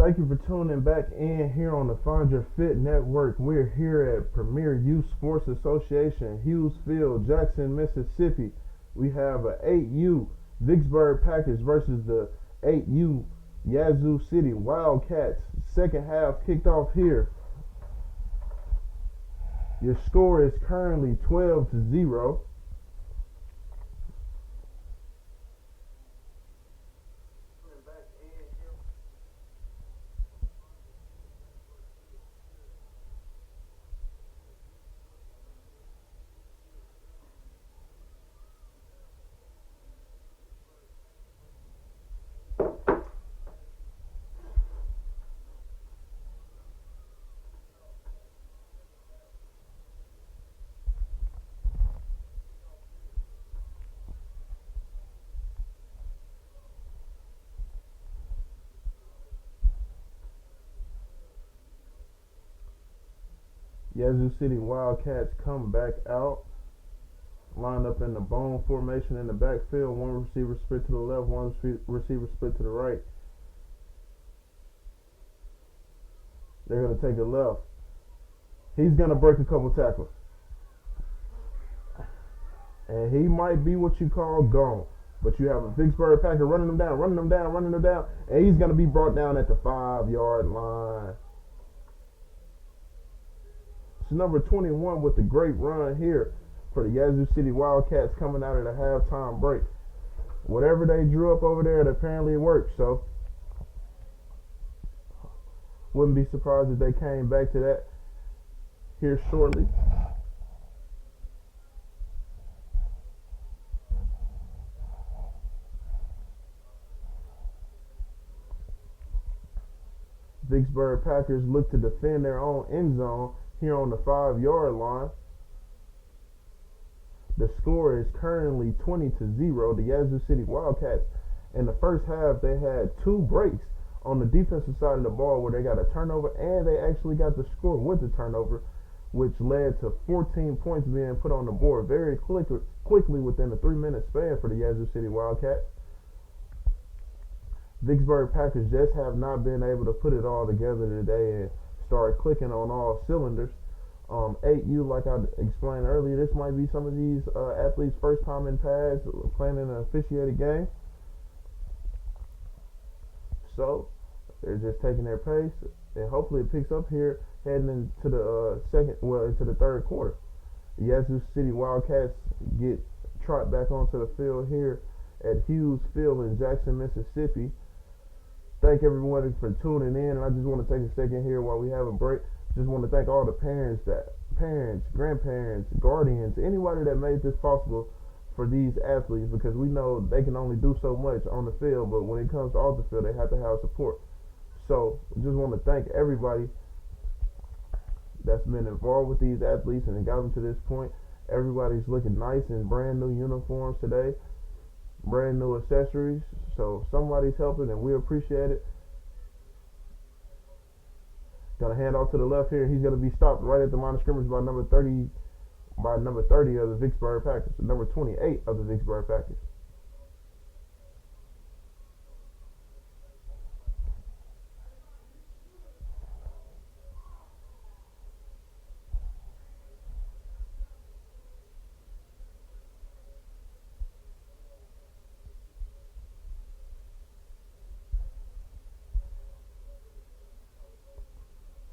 Thank you for tuning back in here on the Find Your Fit Network. We're here at Premier Youth Sports Association, Hughes Field, Jackson, Mississippi. We have a 8U Vicksburg Packers versus the 8U Yazoo City Wildcats. Second half kicked off here. Your score is currently 12-0. Yazoo City Wildcats come back out, lined up in the bone formation in the backfield. One receiver split to the left, one receiver split to the right. They're going to take it left. He's going to break a couple tackles. And he might be what you call gone. But you have a Vicksburg Packer running him down. And he's going to be brought down at the 5-yard line. It's number 21 with the great run here for the Yazoo City Wildcats coming out of the halftime break. Whatever they drew up over there, it apparently worked. So, wouldn't be surprised if they came back to that here shortly. Vicksburg Packers look to defend their own end zone here on the 5-yard line. The score is currently 20-0. The Yazoo City Wildcats, in the first half, they had 2 breaks on the defensive side of the ball where they got a turnover, and they actually got the score with the turnover, which led to 14 points being put on the board very quickly within a 3-minute span for the Yazoo City Wildcats. Vicksburg Packers just have not been able to put it all together today and start clicking on all cylinders. 8U, like I explained earlier, this might be some of these athletes' first time in pads playing in an officiated game. So they're just taking their pace, and hopefully it picks up here heading into the into the third quarter. The Yazoo City Wildcats trot back onto the field here at Hughes Field in Jackson, Mississippi. Thank everyone for tuning in, and I just want to take a second here while we have a break. Just want to thank all the parents, grandparents, guardians, anybody that made this possible for these athletes, because we know they can only do so much on the field, but when it comes to off the field, they have to have support. So just want to thank everybody that's been involved with these athletes and got them to this point. Everybody's looking nice in brand new uniforms today, brand new accessories. So somebody's helping, and we appreciate it. Gonna hand off to the left here. He's gonna be stopped right at the line of scrimmage by number 30 of the Vicksburg Packers, number 28 of the Vicksburg Packers.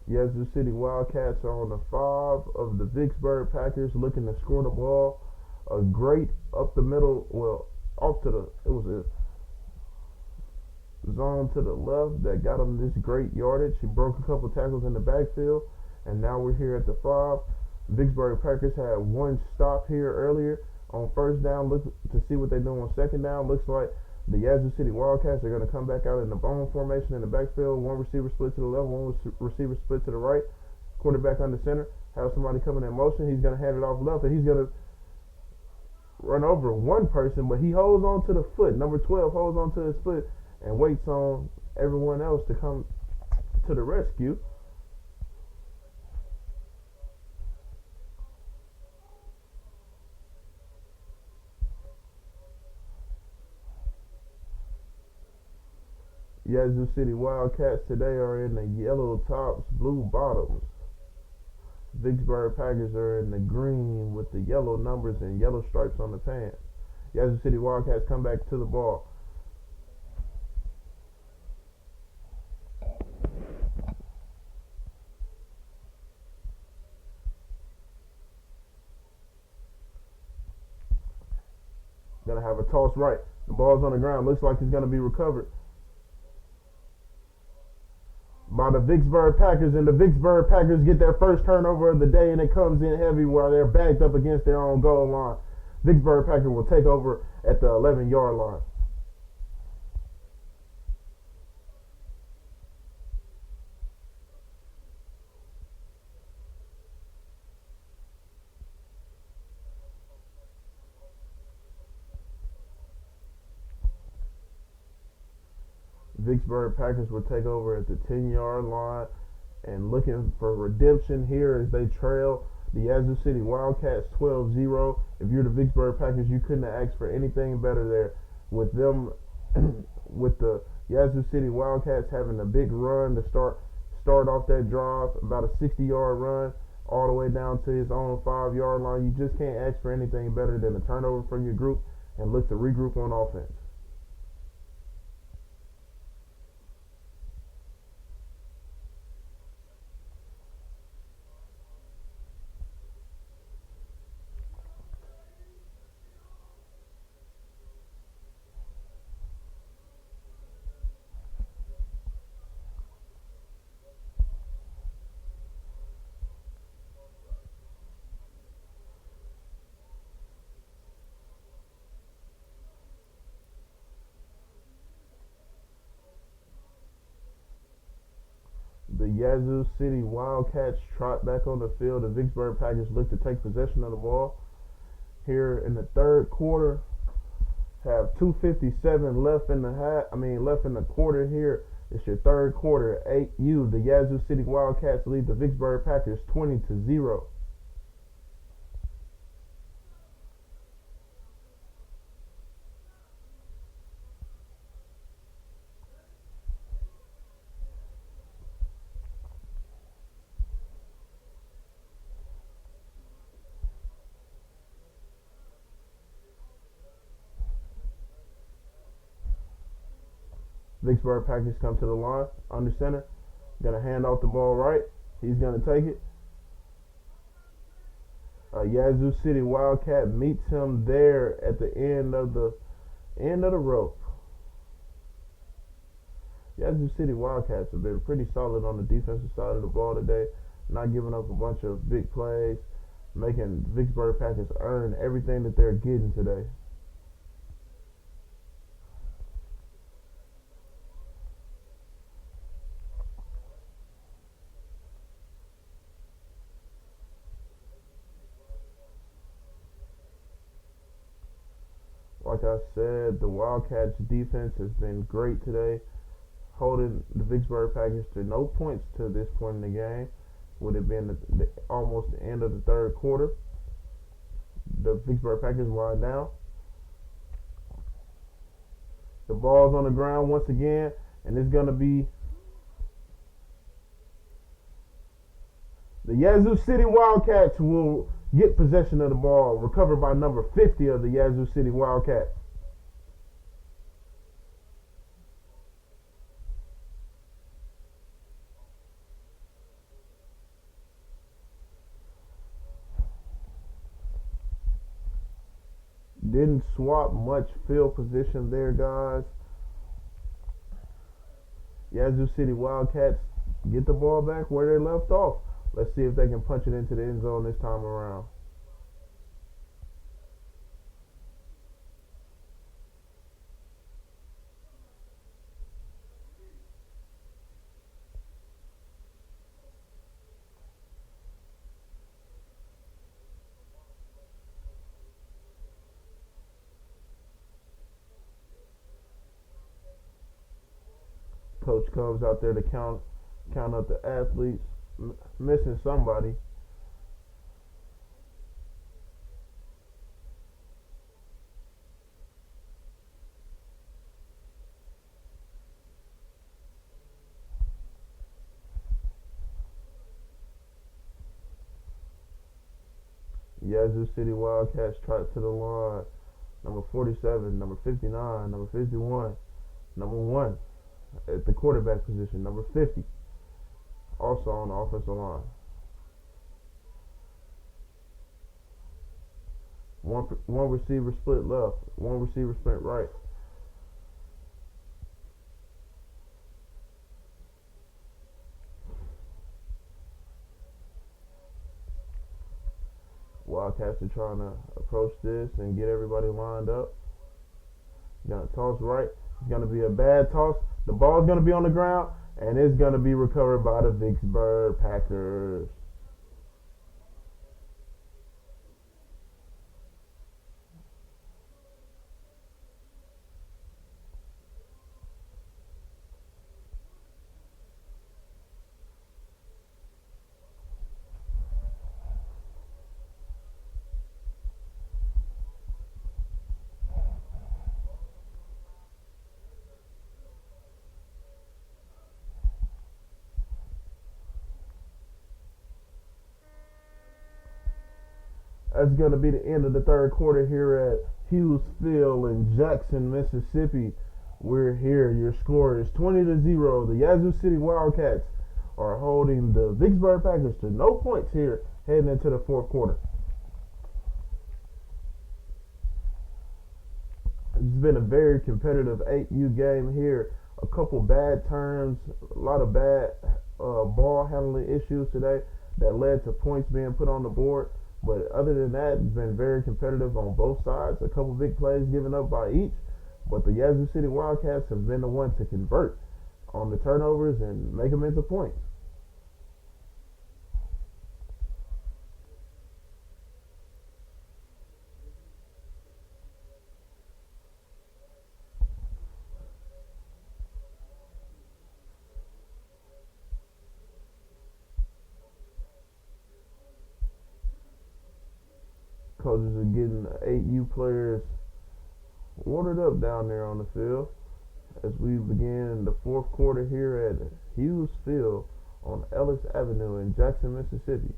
Yazoo City Wildcats are on the 5 of the Vicksburg Packers, looking to score the ball. A great up the middle, it was a zone to the left that got him this great yardage. He broke a couple tackles in the backfield, and now we're here at the 5. Vicksburg Packers had one stop here earlier on first down. Look to see what they do on second down. Looks like the Yazoo City Wildcats are going to come back out in the bone formation in the backfield. One receiver split to the left, one receiver split to the right. Quarterback under center. Have somebody coming in motion. He's going to hand it off left, and he's going to run over one person, but he holds on to the foot. Number 12 holds on to his foot and waits on everyone else to come to the rescue. Yazoo City Wildcats today are in the yellow tops, blue bottoms. Vicksburg Packers are in the green with the yellow numbers and yellow stripes on the pants. Yazoo City Wildcats come back to the ball. Gonna have a toss right. The ball's on the ground. Looks like it's gonna be recovered by the Vicksburg Packers, and the Vicksburg Packers get their first turnover of the day, and it comes in heavy while they're backed up against their own goal line. Vicksburg Packers will take over at the 11-yard line. Vicksburg Packers will take over at the 10-yard line, and looking for redemption here as they trail the Yazoo City Wildcats 12-0. If you're the Vicksburg Packers, you couldn't have asked for anything better there. With them, with the Yazoo City Wildcats having a big run to start off that drive, about a 60-yard run all the way down to his own 5-yard line. You just can't ask for anything better than a turnover from your group and look to regroup on offense. The Yazoo City Wildcats trot back on the field. The Vicksburg Packers look to take possession of the ball here in the third quarter. Have 2:57 left in the quarter here. It's your third quarter. The Yazoo City Wildcats lead the Vicksburg Packers 20-0. Vicksburg Packers come to the line under center. Gonna hand off the ball right. He's gonna take it. Yazoo City Wildcat meets him there at the end of the rope. Yazoo City Wildcats have been pretty solid on the defensive side of the ball today, not giving up a bunch of big plays, making Vicksburg Packers earn everything that they're getting today. Like I said, the Wildcats defense has been great today, holding the Vicksburg Packers to no points to this point in the game. Would have been almost the end of the third quarter. The Vicksburg Packers line down. The ball's on the ground once again, and it's going to be the Yazoo City Wildcats will get possession of the ball, recovered by number 50 of the Yazoo City Wildcats. Didn't swap much field position there, guys. Yazoo City Wildcats get the ball back where they left off. Let's see if they can punch it into the end zone this time around. Coach comes out there to count up the athletes, missing somebody. Yazoo City Wildcats trot to the line. Number 47, number 59, number 51, number 1 at the quarterback position, number 50, also on the offensive line. One receiver split left, one receiver split right. Wildcats are trying to approach this and get everybody lined up. Gonna toss right. It's gonna be a bad toss. The ball's gonna be on the ground, and it's gonna be recovered by the Vicksburg Packers. That's going to be the end of the third quarter here at Hughes Field in Jackson, Mississippi. We're here. Your score is 20-0. The Yazoo City Wildcats are holding the Vicksburg Packers to no points here heading into the fourth quarter. It's been a very competitive 8U game here. A couple bad turns, a lot of bad ball handling issues today that led to points being put on the board. But other than that, it's been very competitive on both sides. A couple big plays given up by each. But the Yazoo City Wildcats have been the ones to convert on the turnovers and make them into points. Coaches are getting the 8U players ordered up down there on the field as we begin the fourth quarter here at Hughes Field on Ellis Avenue in Jackson, Mississippi.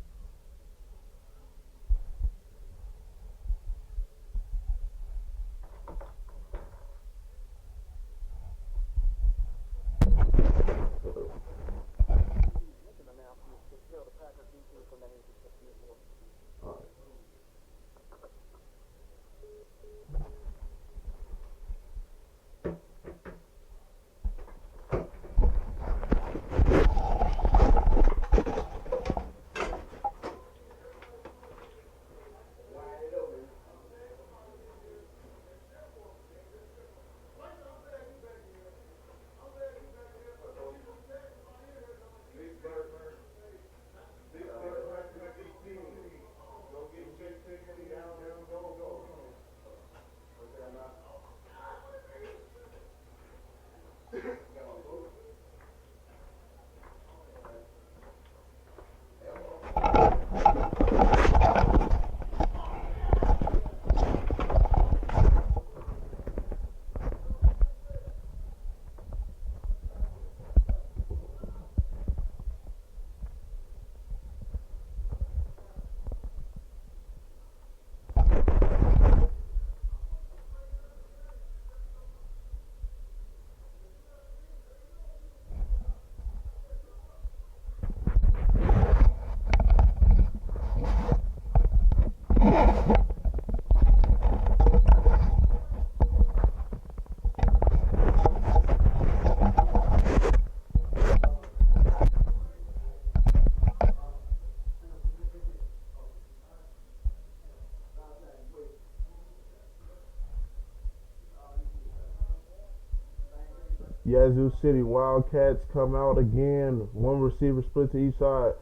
Yazoo City Wildcats come out again. One receiver split to each side.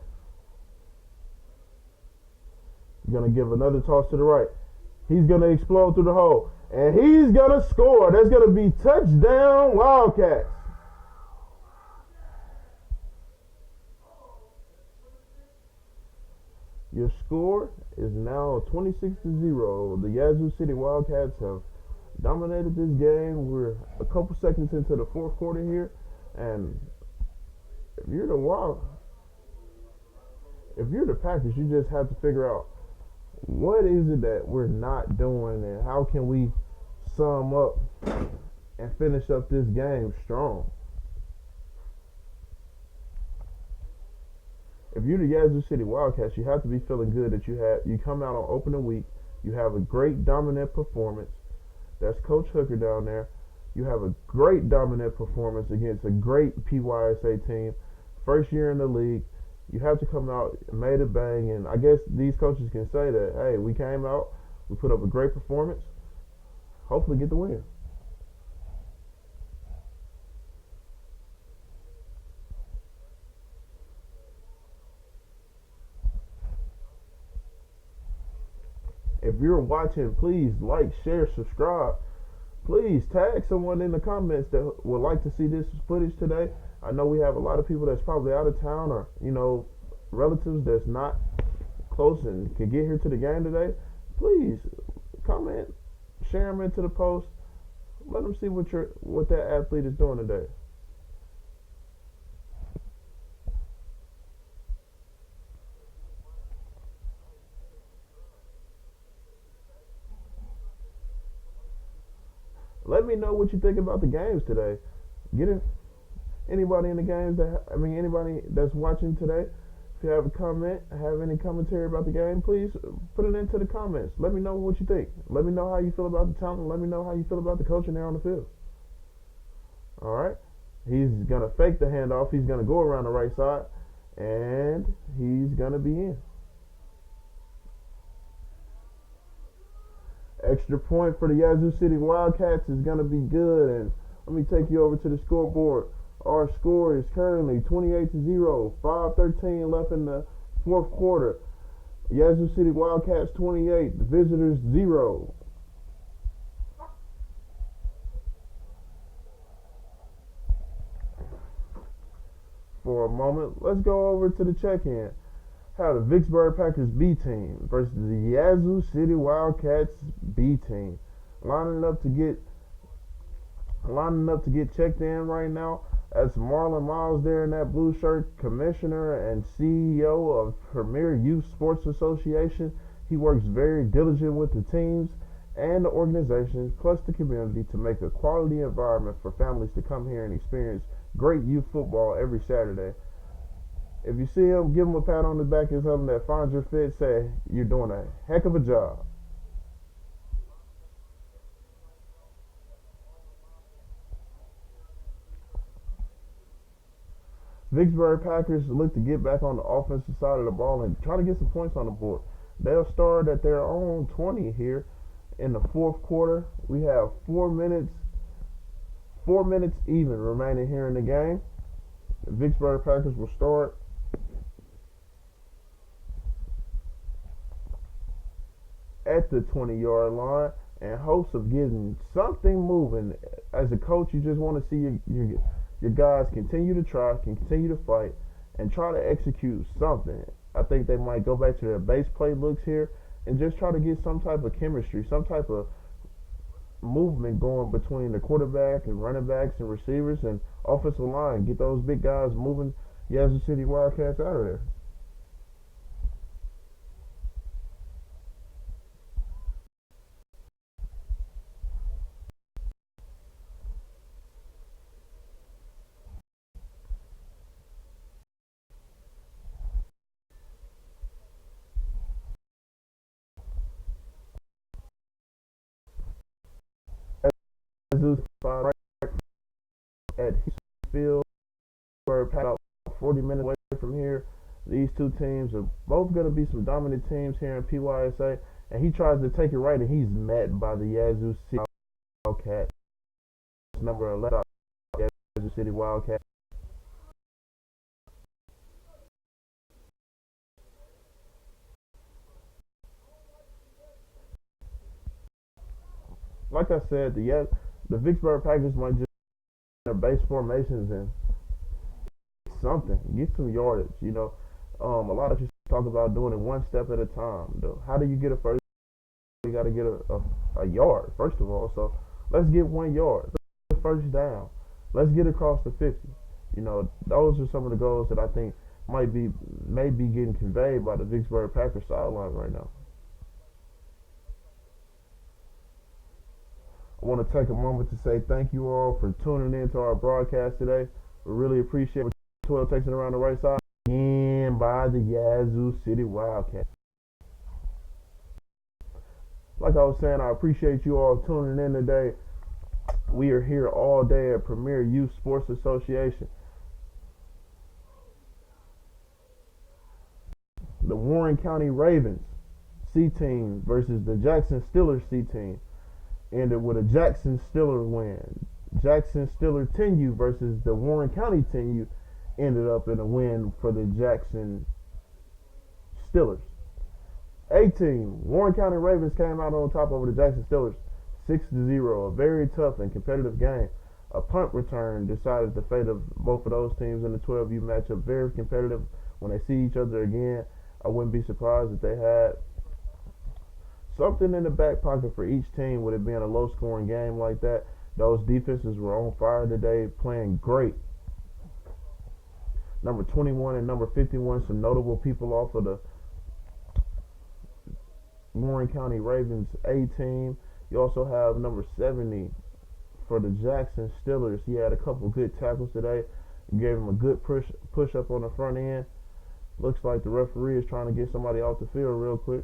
Gonna give another toss to the right. He's gonna explode through the hole. And he's gonna score. That's gonna be touchdown Wildcats. Your score is now 26-0. The Yazoo City Wildcats have dominated this game. We're a couple seconds into the fourth quarter here, and if you're the Packers, you just have to figure out What is it that we're not doing, and how can we sum up and finish up this game strong? If you're the Yazoo City Wildcats, you have to be feeling good that you come out on opening week, you have a great dominant performance. That's Coach Hooker down there. You have a great dominant performance against a great PYSA team. First year in the league. You have to come out and made it bang. And I guess these coaches can say that, hey, we came out, we put up a great performance, hopefully get the win. If you're watching, please like, share, subscribe. Please tag someone in the comments that would like to see this footage today. I know we have a lot of people that's probably out of town, or relatives that's not close and can get here to the game today. Please comment, share them into the post. Let them see what that athlete is doing today. Let me know what you think about the games today. Get it. Anybody in the games anybody that's watching today, if you have a comment, have any commentary about the game, please put it into the comments. Let me know what you think. Let me know how you feel about the talent. Let me know how you feel about the coaching there on the field. All right. He's gonna fake the handoff. He's gonna go around the right side, and he's gonna be in. Extra point for the Yazoo City Wildcats is gonna be good. And let me take you over to the scoreboard. Our score is currently 28-0, 5:13 left in the fourth quarter. Yazoo City Wildcats 28, the visitors 0. For a moment, let's go over to the check-in. How the Vicksburg Packers B team versus the Yazoo City Wildcats B team. Lining up to get checked in right now. That's Marlon Miles there in that blue shirt, commissioner and CEO of Premier Youth Sports Association. He works very diligent with the teams and the organization, plus the community, to make a quality environment for families to come here and experience great youth football every Saturday. If you see him, give him a pat on the back and tell him that finds your fit, say you're doing a heck of a job. Vicksburg Packers look to get back on the offensive side of the ball and try to get some points on the board. They'll start at their own 20 here in the fourth quarter. We have 4 minutes even remaining here in the game. The Vicksburg Packers will start at the 20-yard line in hopes of getting something moving. As a coach, you just want to see your guys continue to try, continue to fight, and try to execute something. I think they might go back to their base play looks here and just try to get some type of chemistry, some type of movement going between the quarterback and running backs and receivers and offensive line. Get those big guys moving Yazoo City Wildcats out of there. Yazoo's right at Field, where about 40 minutes away from here. These two teams are both going to be some dominant teams here in PYSA, and he tries to take it right, and he's met by the Yazoo City Wildcats. Number 11, Yazoo City Wildcats. Like I said, the Vicksburg Packers might just their base formations and something, get some yardage. A lot of you talk about doing it one step at a time. Though, how do you get a first? You got to get a yard first of all. So let's get 1 yard, first down. Let's get across the 50. Those are some of the goals that I think may be getting conveyed by the Vicksburg Packers sideline right now. I want to take a moment to say thank you all for tuning in to our broadcast today. We really appreciate it. 12 takes it around the right side. And by the Yazoo City Wildcats. Like I was saying, I appreciate you all tuning in today. We are here all day at Premier Youth Sports Association. The Warren County Ravens C team versus the Jackson Steelers C team ended with a Jackson Steeler win. Jackson Steeler 10U versus the Warren County 10U ended up in a win for the Jackson Steelers. A team, Warren County Ravens came out on top over the Jackson Steelers 6-0, a very tough and competitive game. A punt return decided the fate of both of those teams in the 12U matchup. Very competitive. When they see each other again, I wouldn't be surprised if they had something in the back pocket for each team with it being a low-scoring game like that. Those defenses were on fire today, playing great. Number 21 and number 51, some notable people off of the Warren County Ravens A team. You also have number 70 for the Jackson Steelers. He had a couple good tackles today. Gave him a good push up on the front end. Looks like the referee is trying to get somebody off the field real quick.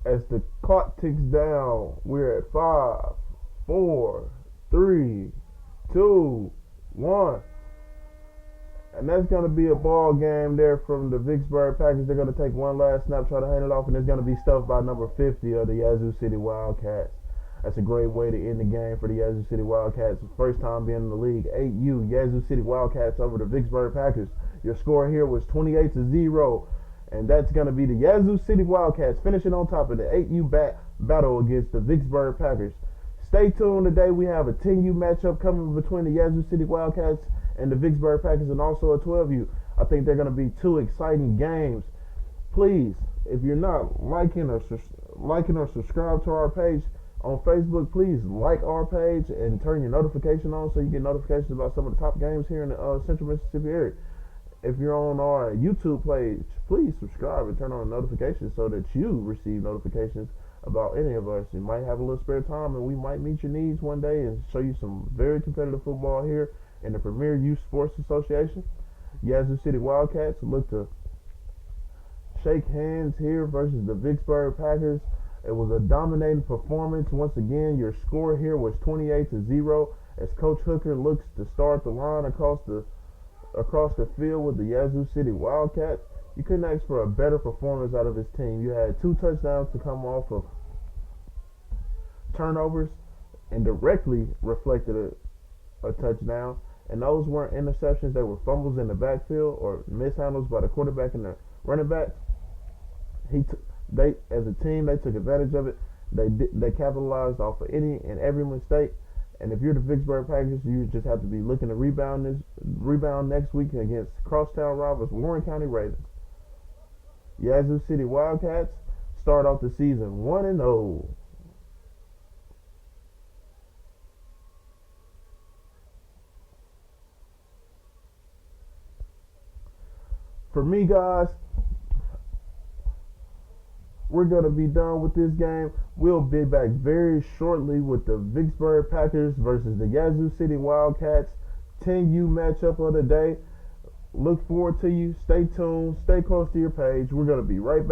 As the clock ticks down, we're at 5, 4, 3, 2, 1. And that's going to be a ball game there from the Vicksburg Packers. They're going to take one last snap, try to hand it off, and it's going to be stuffed by number 50 of the Yazoo City Wildcats. That's a great way to end the game for the Yazoo City Wildcats. First time being in the league. 8U, Yazoo City Wildcats over the Vicksburg Packers. Your score here was 28-0. And that's going to be the Yazoo City Wildcats finishing on top of the 8U battle against the Vicksburg Packers. Stay tuned today. We have a 10U matchup coming between the Yazoo City Wildcats and the Vicksburg Packers, and also a 12U. I think they're going to be two exciting games. Please, if you're not liking or subscribe to our page on Facebook, please like our page and turn your notification on so you get notifications about some of the top games here in the Central Mississippi area. If you're on our YouTube page, please subscribe and turn on notifications so that you receive notifications about any of us. You might have a little spare time and we might meet your needs one day and show you some very competitive football here in the Premier Youth Sports Association. Yazoo City Wildcats look to shake hands here versus the Vicksburg Packers. It was a dominating performance. Once again, your score here was 28-0 as Coach Hooker looks to start the line across the field with the Yazoo City Wildcats. You couldn't ask for a better performance out of his team. You had 2 touchdowns to come off of turnovers and directly reflected a touchdown. And those weren't interceptions. They were fumbles in the backfield or mishandles by the quarterback and the running back. They, as a team, they took advantage of it. They capitalized off of any and every mistake. And if you're the Vicksburg Packers, you just have to be looking to rebound next week against crosstown rivals Warren County Ravens. Yazoo City Wildcats start off the season 1-0. For me, guys, we're going to be done with this game. We'll be back very shortly with the Vicksburg Packers versus the Yazoo City Wildcats 10U matchup of the day. Look forward to you. Stay tuned. Stay close to your page. We're going to be right back.